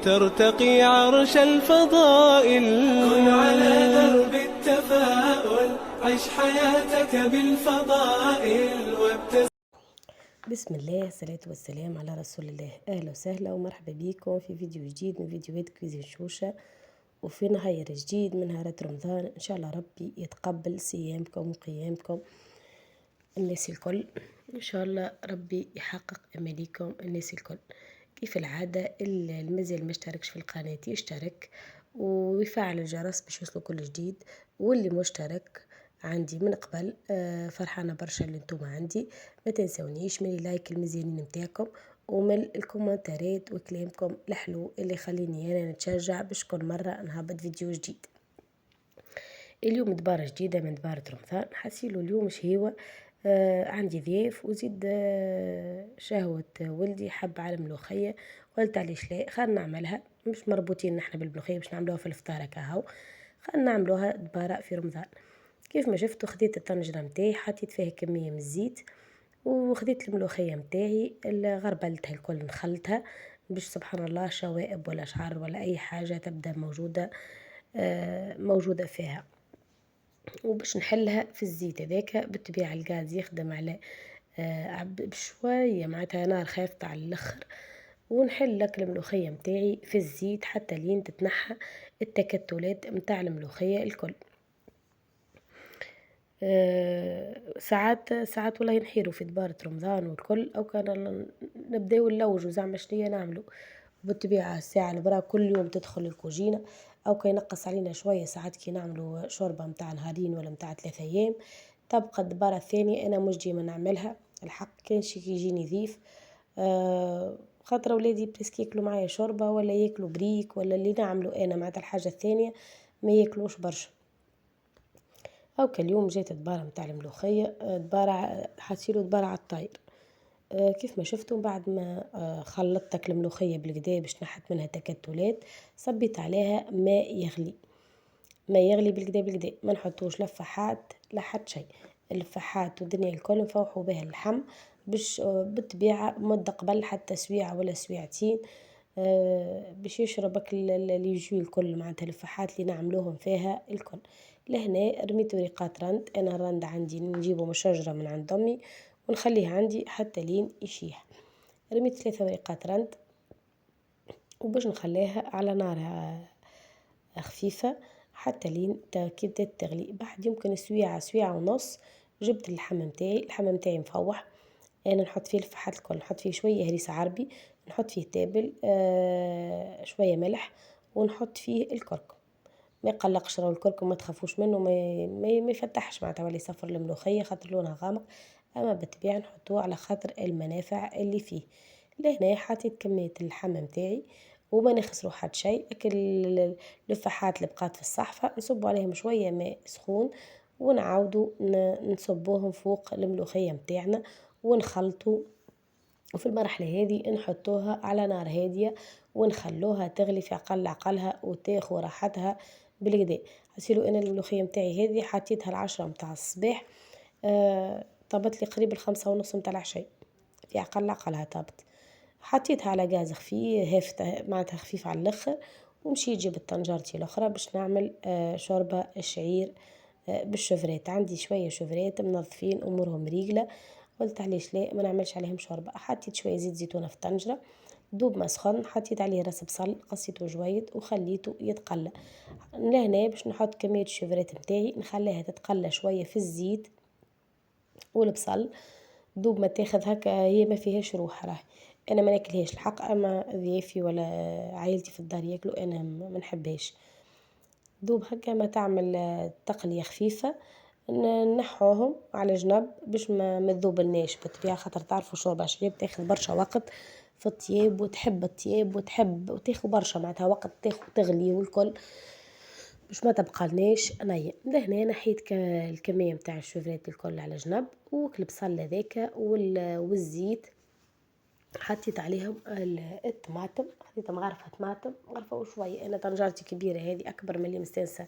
ترتقي عرش الفضائل. كن على درب التفاؤل، عش حياتك بالفضائل بسم الله، الصلاة والسلام على رسول الله. أهلا وسهلا ومرحبا بكم في فيديو جديد من فيديوهات كويزين شوشة، وفي نهاية جديد من نهارات رمضان. إن شاء الله ربي يتقبل صيامكم وقيامكم الناس الكل، إن شاء الله ربي يحقق أماليكم الناس الكل. كيف العادة اللي مازال ما اشتركش في القناة يشترك ويفعل الجرس باش يوصلوا كل جديد، واللي مشترك عندي من قبل فرحانة برشا اللي انتم عندي. ما تنسونيش من لايك المزيانين متاعكم ومن الكومنتارات وكلامكم الحلو اللي يخليني انا نتشجع باش كل مرة نهبط فيديو جديد. اليوم دبارة جديدة من دبارة رمضان، حسيلو اليوم مش هيوة. عندي ضيف وزيد شهوة ولدي حب على ملوخية، قلت علاش لا خلينا نعملها، مش مربوطين نحن بالملوخية باش نعملوها في الفطار كهو، خلينا نعملوها دبارة في رمضان. كيف ما شفتوا خديت الطنجرة متاعي، حطيت فيها كمية من الزيت، وخديت الملوخية متاعي اللي غربلتها الكل نخلتها باش سبحان الله شوائب ولا شعر ولا أي حاجة تبدأ موجودة فيها، وباش نحلها في الزيت هذاك. بالطبيعة الغاز يخدم على بشوية معناتها نار خافتة على الاخر، ونحل لك الملوخية متاعي في الزيت حتى لين تتنحى التكتلات متاع الملوخية الكل. ساعات والله نحيروا في دبارة رمضان والكل، او كان نبداو نلوجوا زعما شنيا نعملوا. بالطبيعة الساعة البرا كل يوم تدخل الكوجينة، او كي ينقص علينا شوية ساعات كي نعملوا شوربة متاع نهارين ولا متاع 3 ايام تبقى الدبارة الثانية انا مش ديما نعملها. الحق كان شي يجيني ضيف خاطر ولادي بريسك ياكلوا معايا شوربة ولا ياكلوا بريك ولا اللي نعملوا انا معناتها الحاجة الثانية ما ياكلوش برشا. او كاليوم جات دبارة متاع الملوخية، دبارة حاسيلو دبارة على الطاير. كيف ما شفتوا بعد ما خلطتك الملوخية بالكدا باش نحت منها تكتلات، صبيت عليها ماء يغلي، ماء يغلي بالكدا ما نحطوش لفاحات لا حتى شيء. اللفاحات والدنيا الكل نفوحوا بها اللحم باش بالطبيعة مدة قبل حتى سويعة ولا سويعتين باش يشربك اللي يجي الكل معناتها اللفاحات اللي نعملوهم فيها الكل. لهنا رميت وريقات رند، انا الرند عندي نجيبه من شجرة من عند امي ونخليه عندي حتى لين يشيح. رميت 3 وريقات رند وباش نخليها على نار خفيفة حتى لين كي بدات تغلي. بعد يمكن سويعة ونص جبت اللحم متاعي مفوح، انا نحط فيه الفحات الكل، نحط فيه شوية هريسة عربي، نحط فيه تابل شوية ملح، ونحط فيه الكركم. ما يقلقش راهو الكركم ما تخافوش منه، ما يفتحش معناتها ولا يصفر الملوخية خاطر لونها غامق، اما بالطبيعة نحطوه على خاطر المنافع اللي فيه. لهنا حطيت كمية اللحم متاعي وما نخسروا حد شيء. اللفاحات اللي بقات في الصحفة نصبوا عليهم شوية ماء سخون ونعاودوا نصبوهم فوق الملوخية متاعنا ونخلطوا. وفي المرحلة هذه نحطوها على نار هادية ونخلوها تغلي في عقلها وتاخد راحتها بالكدا. حسيلو انا الملوخية متاعي هذه حطيتها 10 متاع الصباح، طابت لي قريب 5:30 متاع العشاء، في عقلها طابت. حطيتها على غاز خفيف معناتها خفيف على الاخر، ومشيت جبت طنجرتي الاخرى باش نعمل شوربة الشعير بالشفرات. عندي شوية شفرات منظفين امورهم ريقلة، قلت علاش لا ما نعملش عليهم شوربة. حطيت شوية زيت زيتونة في الطنجرة، دوب ما سخن حطيت عليه راس بصل قصيته جويد وخليته يتقلى. لهنا باش نحط كمية الشفرات متاعي نخليها تتقلى شوية في الزيت والبصل، دوب ما تاخذ هكا هي ما فيهاش روح راهي. انا ما ناكلهاش الحق، اما ضيافي ولا عائلتي في الدار ياكلوا انا ما نحبهاش. دوب هكا ما تعمل تقلية خفيفة نحوهم على جنب باش ما تذوبلناش بالطبيعة، خاطر تعرفوا شوربة شعير تاخذ برشا وقت في الطياب وتحب الطياب وتاخذ برشا معناتها وقت تاخذ تغلي والكل باش ما تبقالناش نية. لهنا نحيت الكمية متاع الشوفرات الكل على جنب، والبصل هذاك والزيت حطيت عليهم الطماطم، حطيت مغرفة طماطم مغرفة وشوية. انا طنجرتي كبيرة هذه اكبر من اللي مستانسة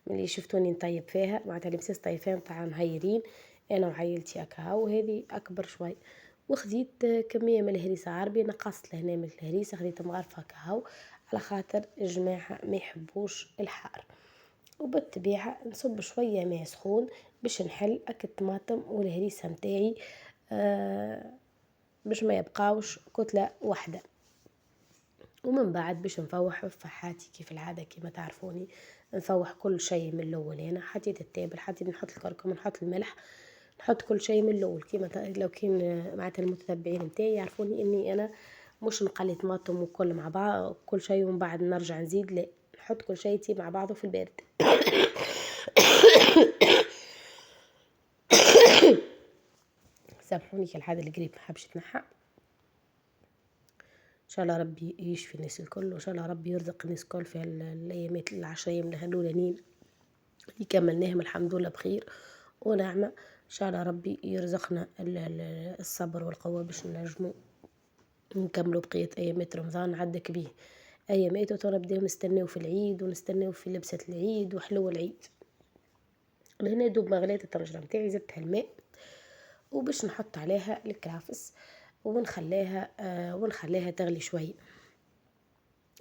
من اللي شفتوني نطيب فيها معناتها اللي مستانسة طيب فيها متاع مهيرين انا وعائلتي هكا، وهذه اكبر شوي. وخديت كمية من الهريسة عربي، نقصت لهنا من الهريسة، خديتها مغرفة كهو على خاطر الجماعة ما يحبوش الحار. وبالطبيعة نصب شوية ماء سخون باش نحل الطماطم والهريسة متاعي، باش ما يبقاوش كتلة واحدة. ومن بعد باش نفوح فحاتي كيف العادة كيما تعرفوني، نفوح كل شيء من الأول. هنا حطيت التابل، حطيت نحط الكركم، نحط الملح، نحط كل شيء من الأول كيما لو كان معناتها المتتبعين متاعي يعرفوني إني أنا مش نقلي طماطم وكل مع بعض كل شيء ومن بعد نرجع نزيد، لا، نحط كل شيء يطيب مع بعضه في البارد. سامحوني كالعادة القريب محبش يتنحى. ان شاء الله ربي يشفي الناس الكل، وان شاء الله ربي يرزق الناس الكل في الايامات العشر ايام الاولانيين اللي كملناهم الحمد لله بخير ونعمة. ان شاء الله ربي يرزقنا الصبر والقوة باش نجموا نكملوا بقية ايامات رمضان عدك بيه ايامات ونبداو نستناو في العيد ونستناو في لبسة العيد وحلو العيد. لهنا دوب ما غليت الطنجرة متاعي زدتها الماء وباش نحط عليها الكرافس ونخليها تغلي شوي.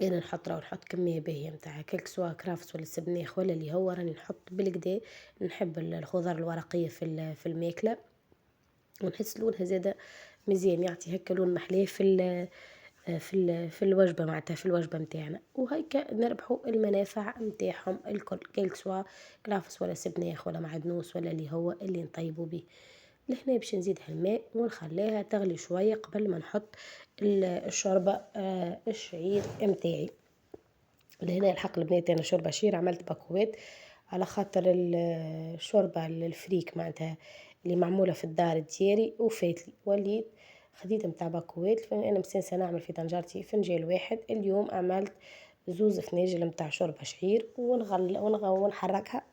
انا نحط كميه باهيه متاع كلك سوا كرافس ولا سبناخ ولا اللي هو راني نحط بالكدا. نحب الخضار الورقيه في الماكله ونحس لونها زاده مزيان، يعطي هكا لون محلاه في الوجبه معناتها في الوجبه متاعنا، وهيكا نربحوا المنافع متاعهم الكل كلك سوا كرافس ولا سبناخ ولا معدنوس ولا اللي هو اللي نطيبوا به. لهنا باش نزيدها الماء ونخليها تغلي شويه قبل ما نحط الشوربه الشعير متاعي. لهنا الحق البنات انا شوربه شعير عملت باكوات على خاطر الشوربه الفريك معناتها اللي معموله في الدار ديالي وفاتلي، وليت خديت متاع باكوات. فانا مستانسه نعمل في طنجرتي فنجان واحد، اليوم عملت زوز فناجل متاع شوربه شعير ونحركها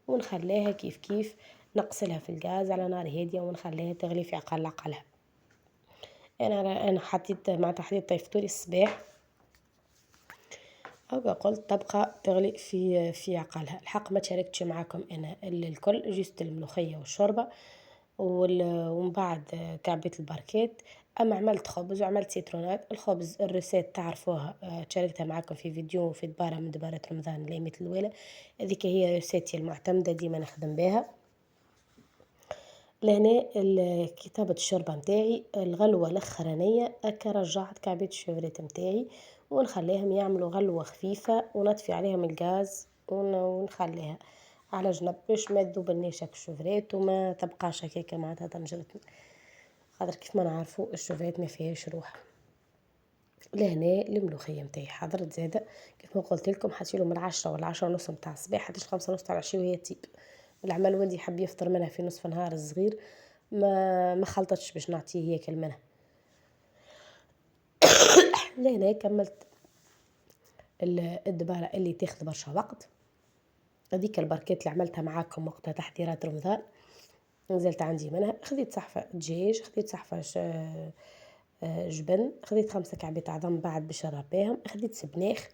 ونخليها كيف كيف نقسلها في الغاز على نار هاديه ونخليها تغلي في عقلها. انا حطيت معناتها حطيت طيفتولي الصباح أو قلت تبقى تغلي في عقلها. الحق ما تشاركتش معاكم أنا الكل جست الملوخية والشوربة ومن بعد كعبيت البركات. أما عملت خبز وعملت سيترونات. الخبز الرسات تعرفوها، تشاركتها معاكم في فيديو في دبارة من دبارات رمضان الأيامات الأولى. هذيك هي رساتي المعتمدة ديما نخدم بها. لهنا كتابة الشوربة متاعي الغلوة الاخرانية هكا رجعت كعبيت الشوفريت متاعي ونخليهم يعملوا غلوة خفيفة ونطفي عليهم الغاز ونخليها على جنب باش ما تذوبلناش هاك الشوفريت وما تبقاش هكاكا معناتها طنجرتنا، خاطر كيف ما نعرفوا الشوفريت ما فيهاش روح. لهنا الملوخية متاعي حضرت زادة كيف ما قلت لكم حتشيلو من 10 ولا 10 ونص متاع الصباح حتى 5 ونص تاع العشية وهي تطيب. العمل ولدي حب يفطر منها في نصف نهار الصغير، ما خلطتش باش نعطيه ياكل منها. لهنا كملت الدبارة اللي تاخذ برشا وقت. هذيك البركات اللي عملتها معاكم وقتها تحضيرات رمضان نزلت عندي منها. خذيت صحفة دجاج، خذيت صحفة جبن، خذيت 5 كعبات عظم بعد باش نربيهم، خذيت سبناخ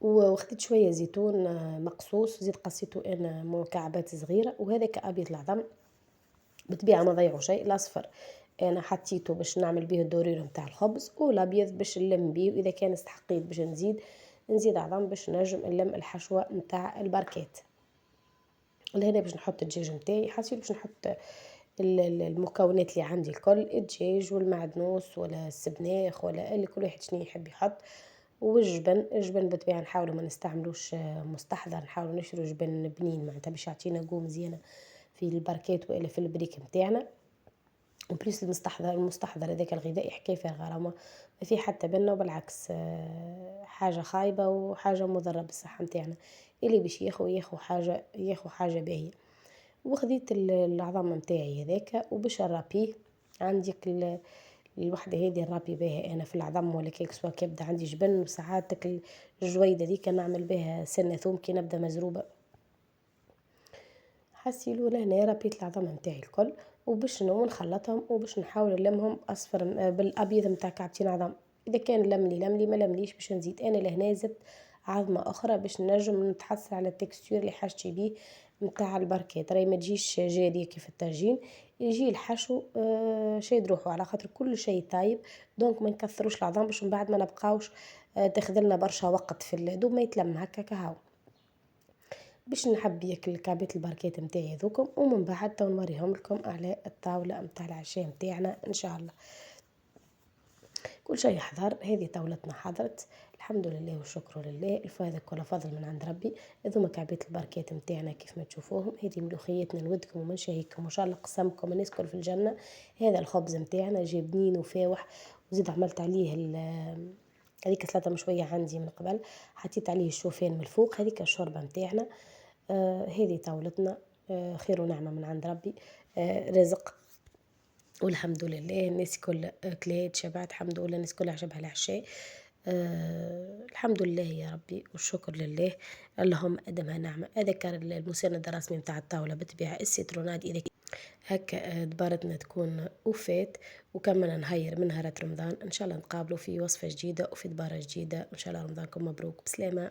وخذيت شوية زيتون مقصوص زيت قصيته انا مكعبات صغيرة. وهذاك ابيض العظم بالطبيعة ما ضيعوا شيء. الاصفر انا حطيته باش نعمل به الدورير نتاع الخبز، والابيض باش نلم بيه واذا كان استحقيت باش نزيد عظم باش نجم نلم الحشوة نتاع البركات. لهنا باش نحط الدجاج نتاعي حاسيل باش نحط المكونات اللي عندي الكل، الدجاج والمعدنوس ولا السبناخ ولا اللي كل واحد شنو يحب يحط. الجبن بالطبيعة نحاولوا ما نستعملوش مستحضر، نحاولوا نشرو جبن بنين معناتها باش يعطينا قوة مزيانة في البركات والا في البريك متاعنا. وبليس المستحضر هذاك الغذائي حكاية فيها غرامة ما في حتى بنا، وبالعكس حاجة خايبة وحاجة مضرة بالصحة متاعنا. اللي باش ياخو حاجة باهية. وخذيت العظام متاعي هذاك وباش نرابيه عندك الوحدة هذه نرابي بها انا في العظم ولا كيك سوا كبدة عندي جبن، وساعات الجويدة ذيك نعمل بها سنة ثوم كي نبدا مزروبة. حسيلو لهنا ربيت العظم متاعي الكل وباش نخلطهم وباش نحاول نلمهم اصفر بالابيض متاع كعبتين عظم. اذا كان لملي ما لمليش باش نزيد انا لهنا زدت عظمة اخرى باش نجم نتحصل على التكستير اللي حاجتي بيه متاع البركات، راهي ما تجيش جارية كيف الطاجين، يجي الحشو شاد روحه على خاطر كل شي طايب، دونك ما نكثروش العظام باش من بعد ما نبقاوش تاخذلنا برشا وقت في دوب ما يتلم هكا كهو. باش نحب ياكل كعبات البركات متاعي هذوكم، ومن بعد تو نوريهم لكم على الطاولة متاع العشاء متاعنا إن شاء الله. كل شيء حضر، هذه طاولتنا حضرت الحمد لله والشكر لله، هذا كله فضل من عند ربي. هذوما كعبات البركات متاعنا كيف ما تشوفوهم، هذه ملوخيتنا نودكم ومن شهيكم وان شاء الله قسمكم الناس كل في الجنة. هذا الخبز متاعنا جاي بنين وفاوح، وزيد عملت عليه هذيك سلطة مشوية عندي من قبل، حطيت عليه الشوفان من الفوق، هذيك الشوربة متاعنا. هذه طاولتنا، خير ونعمة من عند ربي، رزق والحمد لله. الناس كل كلات شبعت الحمد لله، الناس كلها عجبها العشاء. الحمد لله يا ربي والشكر لله. اللهم أدمها نعمة. أذكر المساند الرسمي متاع الطاولة بالطبيعة السيتروناد، إذا هكا دبارتنا تكون وفات وكملنا نهير من نهارات رمضان. إن شاء الله نتقابلوا في وصفة جديدة وفي دبارة جديدة إن شاء الله. رمضانكم مبروك بسلامة.